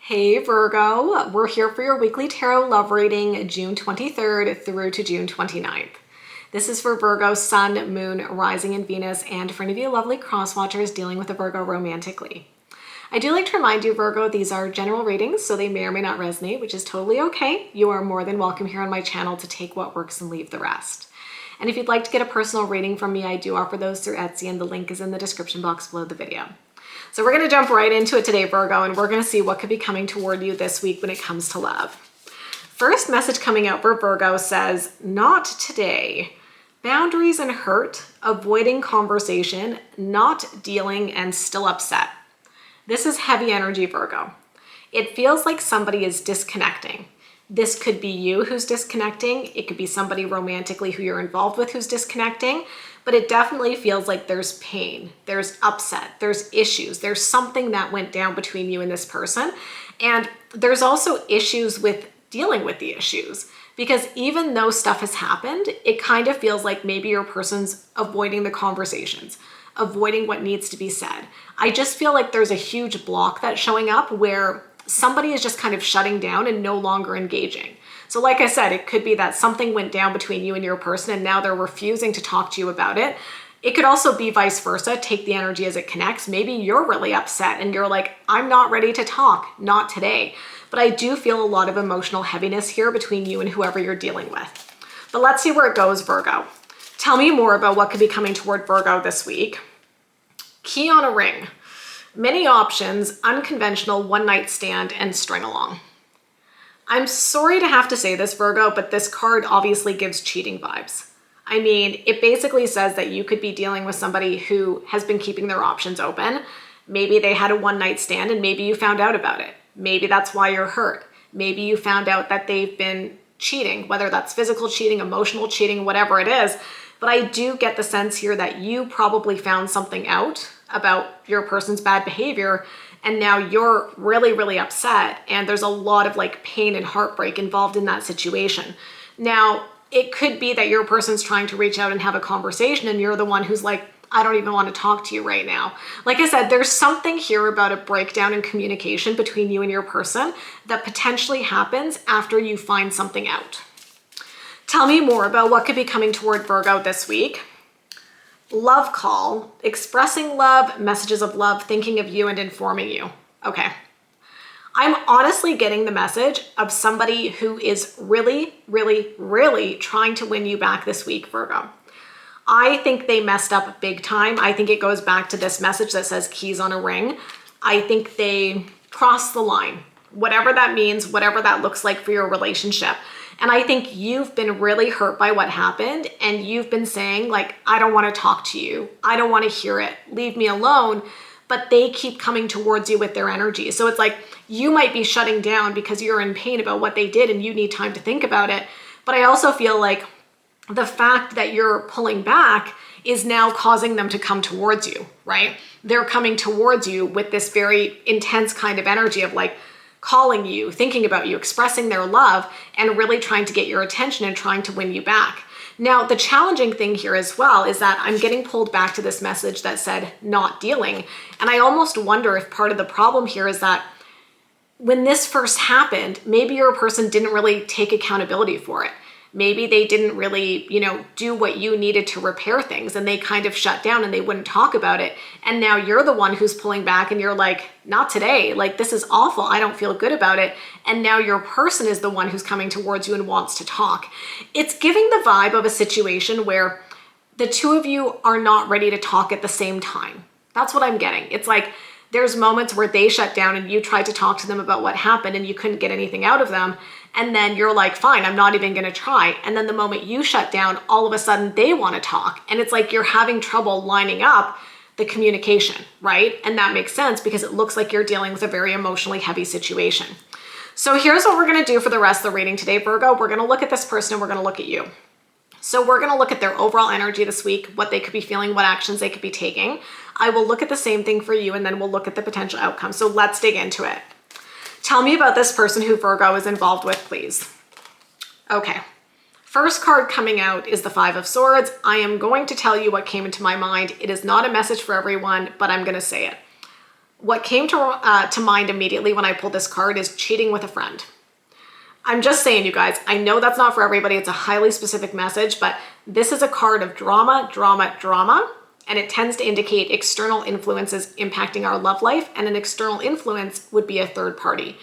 Hey Virgo, we're here for your weekly tarot love reading June 23rd through to June 29th. This is for Virgo, Sun, Moon, Rising, and Venus, and for any of you lovely cross-watchers dealing with a Virgo romantically. I do like to remind you, Virgo, these are general readings, so they may or may not resonate, which is totally okay. You are more than welcome here on my channel to take what works and leave the rest. And if you'd like to get a personal reading from me, I do offer those through Etsy, and the link is in the description box below the video. So we're going to jump right into it today, Virgo, and we're going to see what could be coming toward you this week when it comes to love. First message coming out for Virgo says, not today. Boundaries and hurt, avoiding conversation, not dealing, and still upset. This is heavy energy, Virgo. It feels like somebody is disconnecting. This could be you who's disconnecting. It could be somebody romantically who you're involved with who's disconnecting. But it definitely feels like there's pain, there's upset, there's issues, there's something that went down between you and this person. And there's also issues with dealing with the issues, because even though stuff has happened, it kind of feels like maybe your person's avoiding the conversations, avoiding what needs to be said. I just feel like there's a huge block that's showing up where somebody is just kind of shutting down and no longer engaging. So like I said, it could be that something went down between you and your person and now they're refusing to talk to you about it. It could also be vice versa. Take the energy as it connects. Maybe you're really upset and you're like, I'm not ready to talk, not today. But I do feel a lot of emotional heaviness here between you and whoever you're dealing with. But let's see where it goes, Virgo. Tell me more about what could be coming toward Virgo this week. Key on a ring. Many options, unconventional, one-night stand, and string along. I'm sorry to have to say this, Virgo, but this card obviously gives cheating vibes. I mean, it basically says that you could be dealing with somebody who has been keeping their options open. Maybe they had a one-night stand and maybe you found out about it. Maybe that's why you're hurt. Maybe you found out that they've been cheating, whether that's physical cheating, emotional cheating, whatever it is. But I do get the sense here that you probably found something out about your person's bad behavior, and now you're really, really upset, and there's a lot of like pain and heartbreak involved in that situation. Now, it could be that your person's trying to reach out and have a conversation, and you're the one who's like, I don't even want to talk to you right now. Like I said, there's something here about a breakdown in communication between you and your person that potentially happens after you find something out. Tell me more about what could be coming toward Virgo this week. Love call, expressing love, messages of love, thinking of you and informing you. Okay. I'm honestly getting the message of somebody who is really, really, really trying to win you back this week, Virgo. I think they messed up big time. I think it goes back to this message that says keys on a ring. I think they crossed the line, whatever that means, whatever that looks like for your relationship. And I think you've been really hurt by what happened, and you've been saying like, I don't want to talk to you. I don't want to hear it. Leave me alone. But they keep coming towards you with their energy. So it's like you might be shutting down because you're in pain about what they did and you need time to think about it. But I also feel like the fact that you're pulling back is now causing them to come towards you, right? They're coming towards you with this very intense kind of energy of like, calling you, thinking about you, expressing their love, and really trying to get your attention and trying to win you back. Now, the challenging thing here as well is that I'm getting pulled back to this message that said not dealing. And I almost wonder if part of the problem here is that when this first happened, maybe your person didn't really take accountability for it. Maybe they didn't really, do what you needed to repair things, and they kind of shut down and they wouldn't talk about it. And now you're the one who's pulling back and you're like, not today. Like, this is awful. I don't feel good about it. And now your person is the one who's coming towards you and wants to talk. It's giving the vibe of a situation where the two of you are not ready to talk at the same time. That's what I'm getting. It's like, there's moments where they shut down and you tried to talk to them about what happened and you couldn't get anything out of them. And then you're like, fine, I'm not even going to try. And then the moment you shut down, all of a sudden they want to talk. And it's like you're having trouble lining up the communication, right? And that makes sense because it looks like you're dealing with a very emotionally heavy situation. So here's what we're going to do for the rest of the reading today, Virgo. We're going to look at this person and we're going to look at you. So we're going to look at their overall energy this week, what they could be feeling, what actions they could be taking. I will look at the same thing for you, and then we'll look at the potential outcome. So let's dig into it. Tell me about this person who Virgo is involved with, please. Okay. First card coming out is the Five of Swords. I am going to tell you what came into my mind. It is not a message for everyone, but I'm going to say it. What came to mind immediately when I pulled this card is cheating with a friend. I'm just saying, you guys, I know that's not for everybody. It's a highly specific message, but this is a card of drama, drama, drama, and it tends to indicate external influences impacting our love life, and an external influence would be a third party.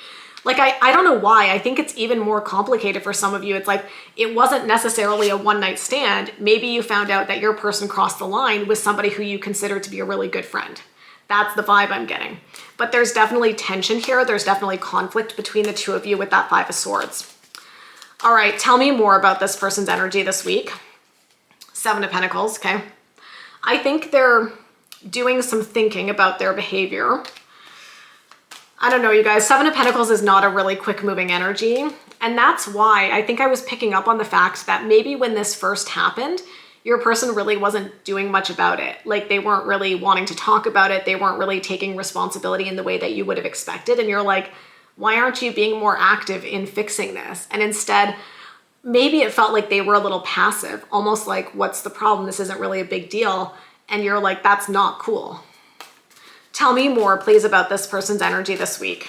Like, I don't know why. I think it's even more complicated for some of you. It's like, it wasn't necessarily a one-night stand. Maybe you found out that your person crossed the line with somebody who you consider to be a really good friend. That's the vibe I'm getting. But there's definitely tension here. There's definitely conflict between the two of you with that Five of Swords. All right, tell me more about this person's energy this week. Seven of Pentacles, okay? I think they're doing some thinking about their behavior. I don't know, you guys. Seven of Pentacles is not a really quick moving energy. And that's why I think I was picking up on the fact that maybe when this first happened, your person really wasn't doing much about it. Like, they weren't really wanting to talk about it. They weren't really taking responsibility in the way that you would have expected. And you're like, why aren't you being more active in fixing this? And instead, maybe it felt like they were a little passive, almost like, what's the problem? This isn't really a big deal. And you're like, that's not cool. Tell me more, please, about this person's energy this week.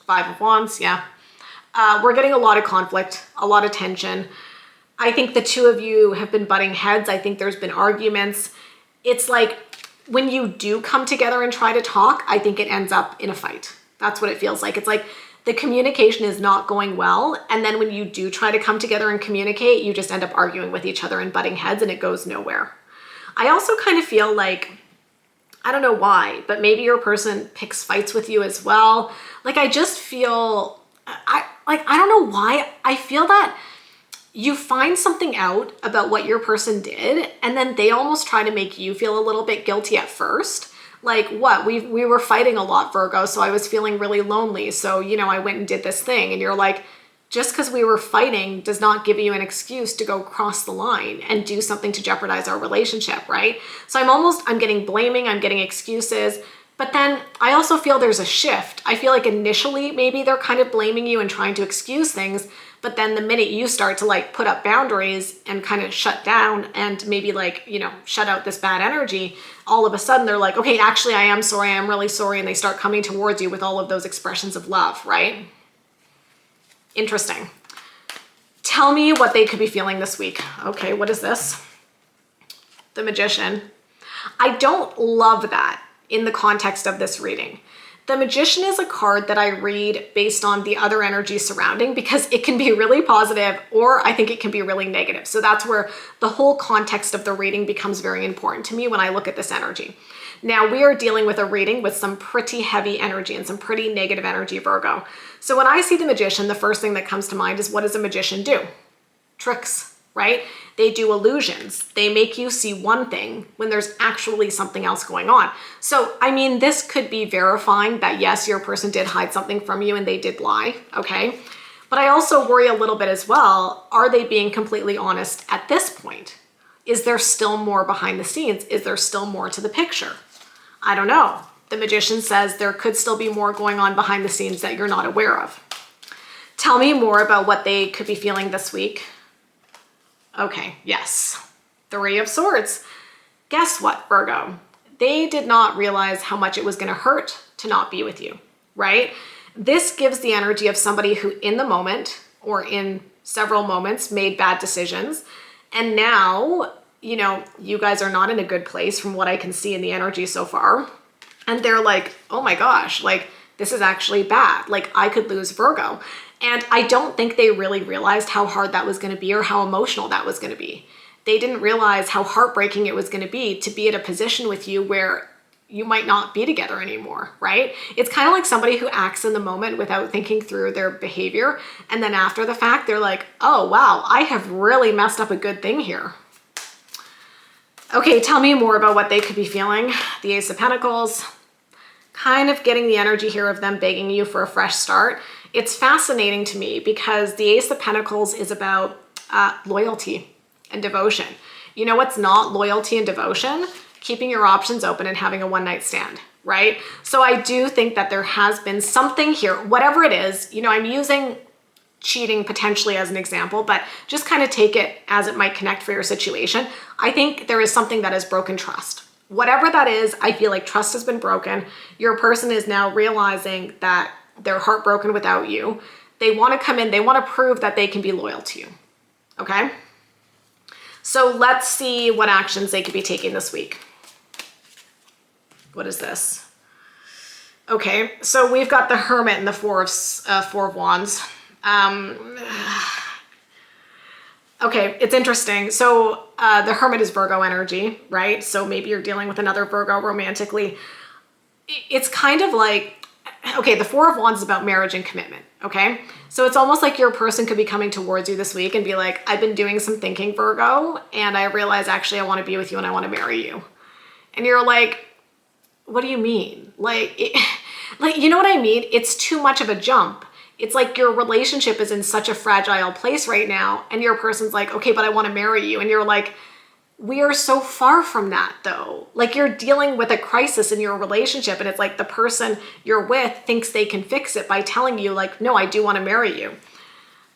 Five of Wands, yeah. We're getting a lot of conflict, a lot of tension. I think the two of you have been butting heads. I think there's been arguments. It's like when you do come together and try to talk, I think it ends up in a fight. That's what it feels like. It's like the communication is not going well. And then when you do try to come together and communicate, you just end up arguing with each other and butting heads, and it goes nowhere. I also kind of feel like, I don't know why, but maybe your person picks fights with you as well. Like, I just feel, I don't know why. I feel that you find something out about what your person did, and then they almost try to make you feel a little bit guilty at first. Like, what? We were fighting a lot, Virgo, so I was feeling really lonely. So, I went and did this thing. And you're like, just because we were fighting does not give you an excuse to go cross the line and do something to jeopardize our relationship, right? So I'm getting blaming, I'm getting excuses. But then I also feel there's a shift. I feel like initially maybe they're kind of blaming you and trying to excuse things. But then the minute you start to like put up boundaries and kind of shut down and maybe like, shut out this bad energy, all of a sudden they're like, okay, actually I am sorry, I'm really sorry. And they start coming towards you with all of those expressions of love, right? Interesting. Tell me what they could be feeling this week. Okay, what is this? The Magician. I don't love that in the context of this reading. The Magician is a card that I read based on the other energy surrounding, because it can be really positive or I think it can be really negative. So that's where the whole context of the reading becomes very important to me when I look at this energy. Now, we are dealing with a reading with some pretty heavy energy and some pretty negative energy, Virgo. So when I see the Magician, the first thing that comes to mind is, what does a magician do? Tricks, right? They do illusions. They make you see one thing when there's actually something else going on. So, this could be verifying that yes, your person did hide something from you and they did lie, okay? But I also worry a little bit as well, are they being completely honest at this point? Is there still more behind the scenes? Is there still more to the picture? I don't know. The Magician says there could still be more going on behind the scenes that you're not aware of. Tell me more about what they could be feeling this week. Okay, yes. Three of Swords. Guess what, Virgo? They did not realize how much it was going to hurt to not be with you, right? This gives the energy of somebody who in the moment or in several moments made bad decisions. And now, you guys are not in a good place from what I can see in the energy so far. And they're like, oh my gosh, like this is actually bad. Like I could lose Virgo. And I don't think they really realized how hard that was going to be or how emotional that was going to be. They didn't realize how heartbreaking it was going to be at a position with you where you might not be together anymore, right? It's kind of like somebody who acts in the moment without thinking through their behavior. And then after the fact, they're like, oh, wow, I have really messed up a good thing here. Okay, tell me more about what they could be feeling. The Ace of Pentacles, kind of getting the energy here of them begging you for a fresh start. It's fascinating to me because the Ace of Pentacles is about loyalty and devotion. You know what's not loyalty and devotion? Keeping your options open and having a one-night stand, right? So I do think that there has been something here, whatever it is. I'm using cheating potentially as an example, but just kind of take it as it might connect for your situation. I think there is something that has broken trust, Whatever that is, I feel like trust has been broken. Your person is now realizing that they're heartbroken without you. They want to come in, they want to prove that they can be loyal to you. Okay? So let's see what actions they could be taking this week. What is this? Okay, so we've got the Hermit and the Four of Wands. Okay, it's interesting. So the Hermit is Virgo energy, right? So maybe you're dealing with another Virgo romantically. It's kind of like, okay, the Four of Wands is about marriage and commitment, okay? So it's almost like your person could be coming towards you this week and be like, I've been doing some thinking, Virgo, and I realize actually I want to be with you and I want to marry you. And you're like, what do you mean? Like, you know what I mean? It's too much of a jump. It's like your relationship is in such a fragile place right now, and your person's like, okay, but I want to marry you. And you're like, we are so far from that though. Like, you're dealing with a crisis in your relationship, and it's like the person you're with thinks they can fix it by telling you like, no, I do want to marry you.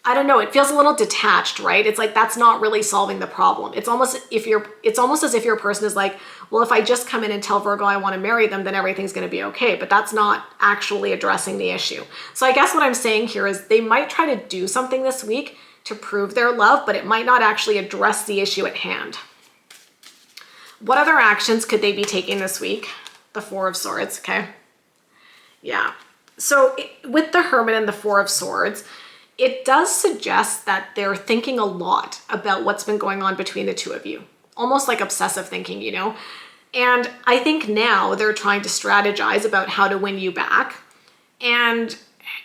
I don't know. It feels a little detached, right? It's like, that's not really solving the problem. It's almost as if your person is like, well, if I just come in and tell Virgo I want to marry them, then everything's going to be okay. But that's not actually addressing the issue. So I guess what I'm saying here is they might try to do something this week to prove their love, but it might not actually address the issue at hand. What other actions could they be taking this week? The Four of Swords, okay? Yeah. So with the Hermit and the Four of Swords, it does suggest that they're thinking a lot about what's been going on between the two of you. Almost like obsessive thinking, you know? And I think now they're trying to strategize about how to win you back. And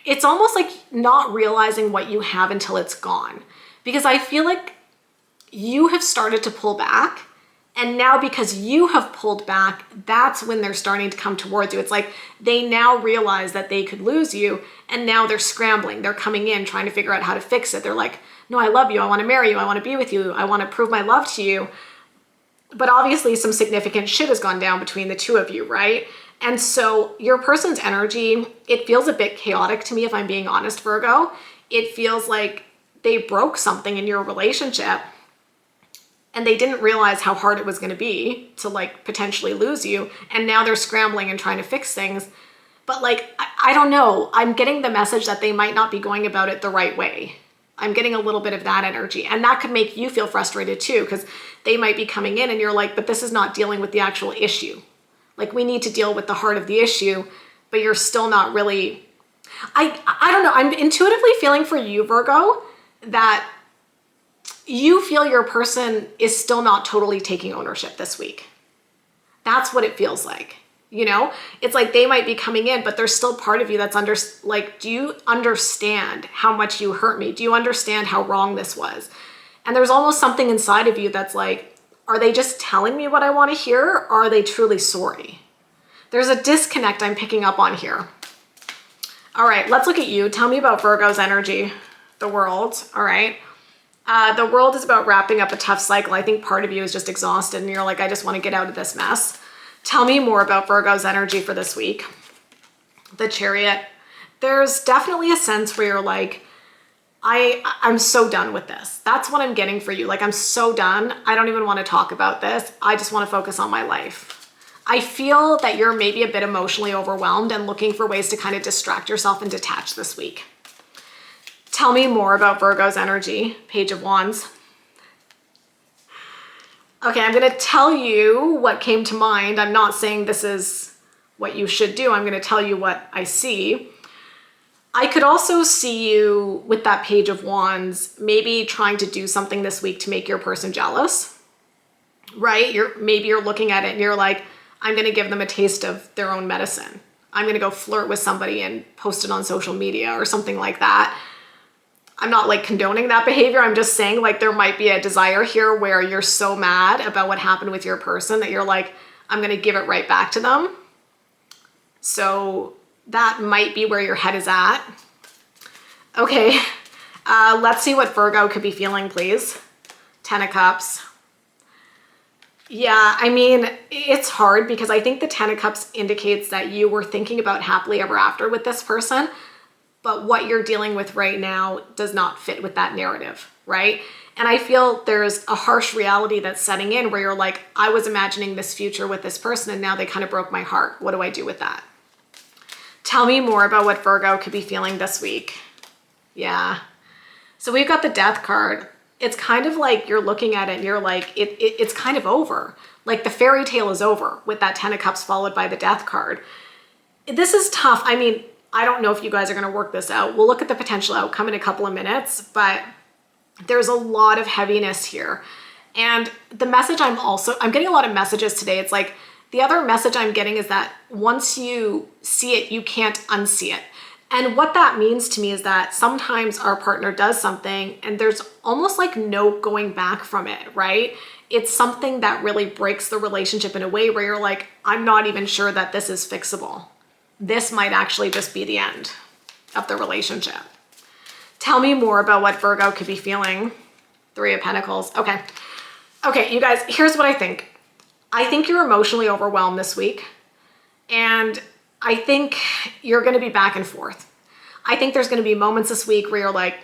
it's almost like not realizing what you have until it's gone. Because I feel like you have started to pull back. And now because you have pulled back, that's when they're starting to come towards you. It's like they now realize that they could lose you, and now they're scrambling. They're coming in trying to figure out how to fix it. They're like, no, I love you. I want to marry you. I want to be with you. I want to prove my love to you. But obviously some significant shit has gone down between the two of you, right? And so your person's energy, it feels a bit chaotic to me, if I'm being honest, Virgo. It feels like they broke something in your relationship, and they didn't realize how hard it was going to be to like potentially lose you. And now they're scrambling and trying to fix things. But like, I don't know. I'm getting the message that they might not be going about it the right way. I'm getting a little bit of that energy. And that could make you feel frustrated too, because they might be coming in and you're like, but this is not dealing with the actual issue. Like, we need to deal with the heart of the issue, but you're still not really, I don't know. I'm intuitively feeling for you, Virgo, that you feel your person is still not totally taking ownership this week. That's what it feels like. You know, it's like they might be coming in, but there's still part of you that's like, do you understand how much you hurt me? Do you understand how wrong this was? And there's almost something inside of you that's like, are they just telling me what I want to hear? Or are they truly sorry? There's a disconnect I'm picking up on here. All right, let's look at you. Tell me about Virgo's energy, the World. All right. The World is about wrapping up a tough cycle. I think part of you is just exhausted and you're like, I just want to get out of this mess. Tell me more about Virgo's energy for this week. The Chariot. There's definitely a sense where you're like, I'm so done with this. That's what I'm getting for you. Like, I'm so done. I don't even want to talk about this. I just want to focus on my life. I feel that you're maybe a bit emotionally overwhelmed and looking for ways to kind of distract yourself and detach this week. Tell me more about Virgo's energy. Page of Wands. Okay, I'm going to tell you what came to mind. I'm not saying this is what you should do. I'm going to tell you what I see. I could also see you with that Page of Wands, maybe trying to do something this week to make your person jealous, right? Maybe you're looking at it and you're like, I'm going to give them a taste of their own medicine. I'm going to go flirt with somebody and post it on social media or something like that. I'm not like condoning that behavior. I'm just saying like there might be a desire here where you're so mad about what happened with your person that you're like, I'm going to give it right back to them. So that might be where your head is at. Okay, let's see what Virgo could be feeling, please. 10 of Cups. Yeah, I mean, it's hard because I think the 10 of Cups indicates that you were thinking about happily ever after with this person, but what you're dealing with right now does not fit with that narrative, right? And I feel there's a harsh reality that's setting in where you're like, I was imagining this future with this person and now they kind of broke my heart. What do I do with that? Tell me more about what Virgo could be feeling this week. Yeah. So we've got the Death card. It's kind of like you're looking at it and you're like, it's kind of over. Like the fairy tale is over with that 10 of Cups followed by the Death card. This is tough. I mean, I don't know if you guys are going to work this out. We'll look at the potential outcome in a couple of minutes, but there's a lot of heaviness here. And the message I'm getting a lot of messages today. It's like the other message I'm getting is that once you see it, you can't unsee it. And what that means to me is that sometimes our partner does something and there's almost like no going back from it, right? It's something that really breaks the relationship in a way where you're like, I'm not even sure that this is fixable. This might actually just be the end of the relationship. Tell me more about what Virgo could be feeling. 3 of Pentacles. Okay. Okay, you guys, here's what I think. I think you're emotionally overwhelmed this week. And I think you're going to be back and forth. I think there's going to be moments this week where you're like,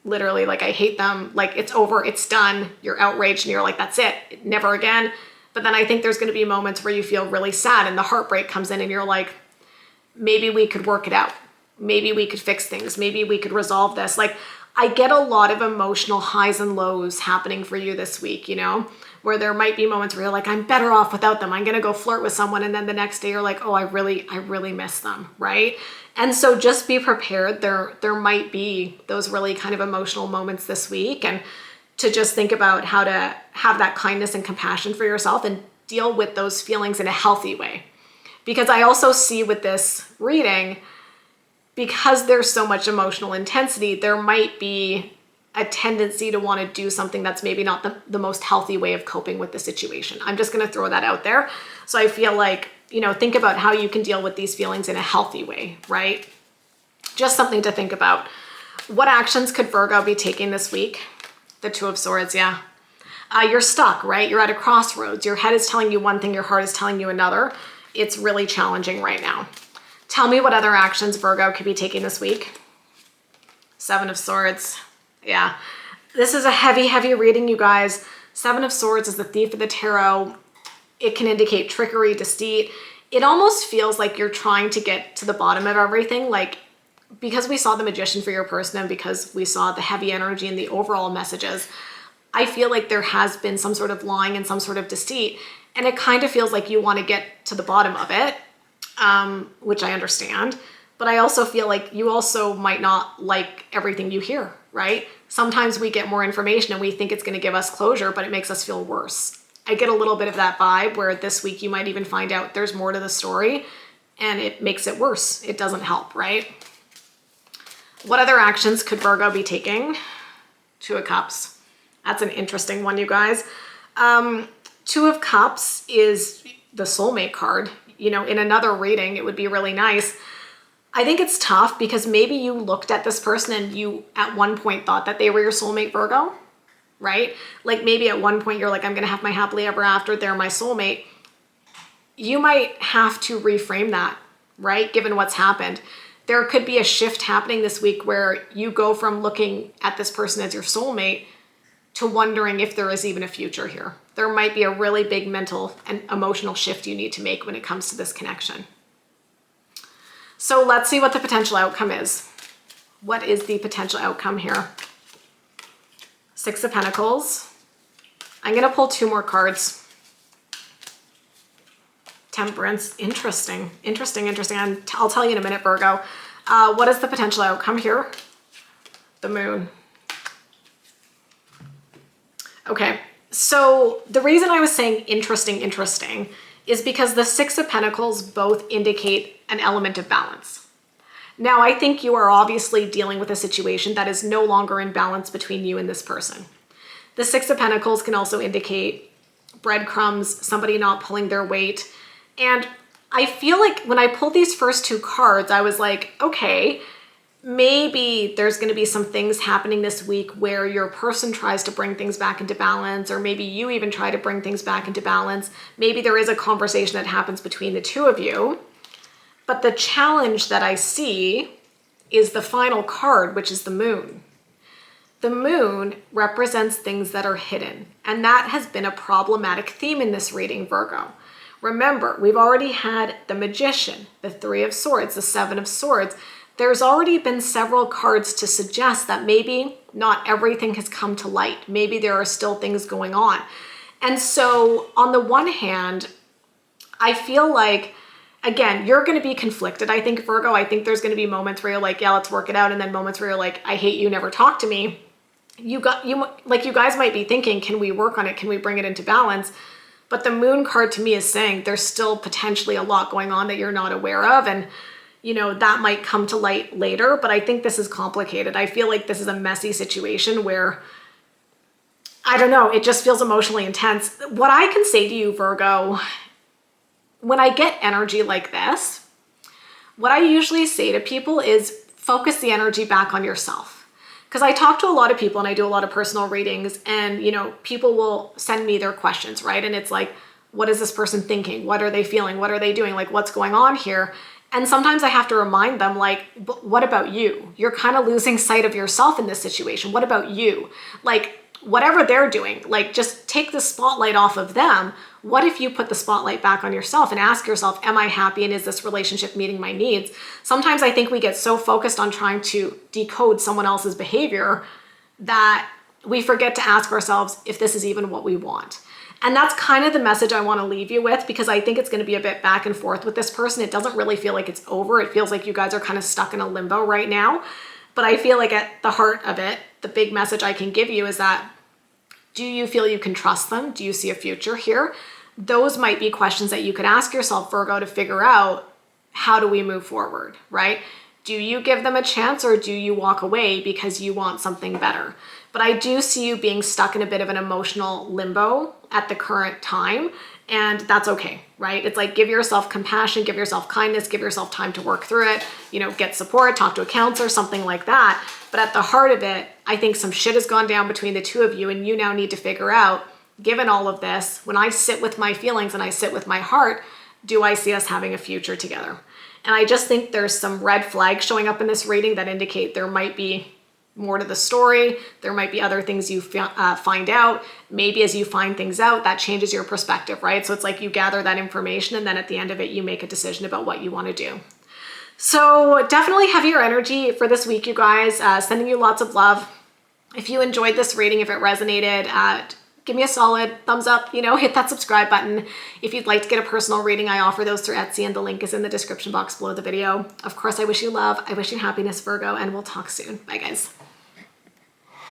literally, like, I hate them. Like, it's over. It's done. You're outraged and you're like, that's it. Never again. But then I think there's going to be moments where you feel really sad and the heartbreak comes in and you're like, maybe we could work it out. Maybe we could fix things. Maybe we could resolve this. Like, I get a lot of emotional highs and lows happening for you this week, you know, where there might be moments where you're like, I'm better off without them. I'm going to go flirt with someone. And then the next day you're like, oh, I really miss them. Right. And so just be prepared. There might be those really kind of emotional moments this week, and to just think about how to have that kindness and compassion for yourself and deal with those feelings in a healthy way. Because I also see with this reading, because there's so much emotional intensity, there might be a tendency to want to do something that's maybe not the most healthy way of coping with the situation. I'm just going to throw that out there. So I feel like, you know, think about how you can deal with these feelings in a healthy way, right? Just something to think about. What actions could Virgo be taking this week? The 2 of Swords, yeah. You're stuck, right? You're at a crossroads. Your head is telling you one thing, your heart is telling you another. It's really challenging right now. Tell me what other actions Virgo could be taking this week. 7 of Swords. Yeah. This is a heavy, heavy reading, you guys. 7 of Swords is the Thief of the Tarot. It can indicate trickery, deceit. It almost feels like you're trying to get to the bottom of everything. Like, because we saw the Magician for your person and because we saw the heavy energy and the overall messages, I feel like there has been some sort of lying and some sort of deceit. And it kind of feels like you want to get to the bottom of it. Which I understand, but I also feel like you also might not like everything you hear, right? Sometimes we get more information and we think it's going to give us closure, but it makes us feel worse. I get a little bit of that vibe where this week you might even find out there's more to the story and it makes it worse. It doesn't help, right? What other actions could Virgo be taking? 2 of Cups. That's an interesting one, you guys. 2 of Cups is the soulmate card. You know, in another reading, it would be really nice. I think it's tough because maybe you looked at this person and you at one point thought that they were your soulmate, Virgo, right? Like maybe at one point you're like, I'm going to have my happily ever after. They're my soulmate. You might have to reframe that, right? Given what's happened. There could be a shift happening this week where you go from looking at this person as your soulmate to wondering if there is even a future here. There might be a really big mental and emotional shift you need to make when it comes to this connection. So let's see what the potential outcome is. What is the potential outcome here? 6 of Pentacles. I'm going to pull 2 more cards. Temperance. Interesting. I'll tell you in a minute, Virgo. What is the potential outcome here? The Moon. Okay, so the reason I was saying interesting is because the 6 of Pentacles both indicate an element of balance. Now, I think you are obviously dealing with a situation that is no longer in balance between you and this person. The 6 of Pentacles can also indicate breadcrumbs, somebody not pulling their weight. And I feel like when I pulled these first 2 cards, I was like, okay, maybe there's going to be some things happening this week where your person tries to bring things back into balance, or maybe you even try to bring things back into balance. Maybe there is a conversation that happens between the 2 of you. But the challenge that I see is the final card, which is the Moon. The moon represents things that are hidden, and that has been a problematic theme in this reading, Virgo. Remember, we've already had the Magician, the Three of Swords, the Seven of Swords. There's already been several cards to suggest that maybe not everything has come to light. Maybe there are still things going on. And so on the one hand, I feel like, again, you're going to be conflicted. I think, Virgo, I think there's going to be moments where you're like, yeah, let's work it out. And then moments where you're like, I hate you, never talk to me. You guys might be thinking, can we work on it? Can we bring it into balance? But the moon card to me is saying there's still potentially a lot going on that you're not aware of. And, that might come to light later, but I think this is complicated. I feel like this is a messy situation where, I don't know, it just feels emotionally intense. What I can say to you, Virgo, when I get energy like this, what I usually say to people is focus the energy back on yourself. Because I talk to a lot of people and I do a lot of personal readings, and people will send me their questions, right? And it's like, what is this person thinking? What are they feeling? What are they doing? Like, what's going on here? And sometimes I have to remind them, like, what about you? You're kind of losing sight of yourself in this situation. What about you? Like, whatever they're doing, like, just take the spotlight off of them. What if you put the spotlight back on yourself and ask yourself, am I happy, and is this relationship meeting my needs? Sometimes I think we get so focused on trying to decode someone else's behavior that we forget to ask ourselves if this is even what we want. And that's kind of the message I want to leave you with, because I think it's going to be a bit back and forth with this person. It doesn't really feel like it's over. It feels like you guys are kind of stuck in a limbo right now. But I feel like at the heart of it, the big message I can give you is that, do you feel you can trust them? Do you see a future here? Those might be questions that you could ask yourself, Virgo, to figure out, how do we move forward, right? Do you give them a chance, or do you walk away because you want something better? But I do see you being stuck in a bit of an emotional limbo at the current time, and that's okay, right? It's like, give yourself compassion, give yourself kindness, give yourself time to work through it, get support, talk to a counselor, something like that. But at the heart of it, I think some shit has gone down between the two of you, and you now need to figure out, given all of this, when I sit with my feelings and I sit with my heart, do I see us having a future together? And I just think there's some red flags showing up in this reading that indicate there might be more to the story. There might be other things you find out. Maybe as you find things out, that changes your perspective, right? So it's like you gather that information, and then at the end of it, you make a decision about what you want to do. So definitely heavier energy for this week, you guys. Sending you lots of love. If you enjoyed this reading, if it resonated, give me a solid thumbs up, hit that subscribe button. If you'd like to get a personal reading, I offer those through Etsy, and the link is in the description box below the video. Of course, I wish you love, I wish you happiness, Virgo, and we'll talk soon. Bye, guys.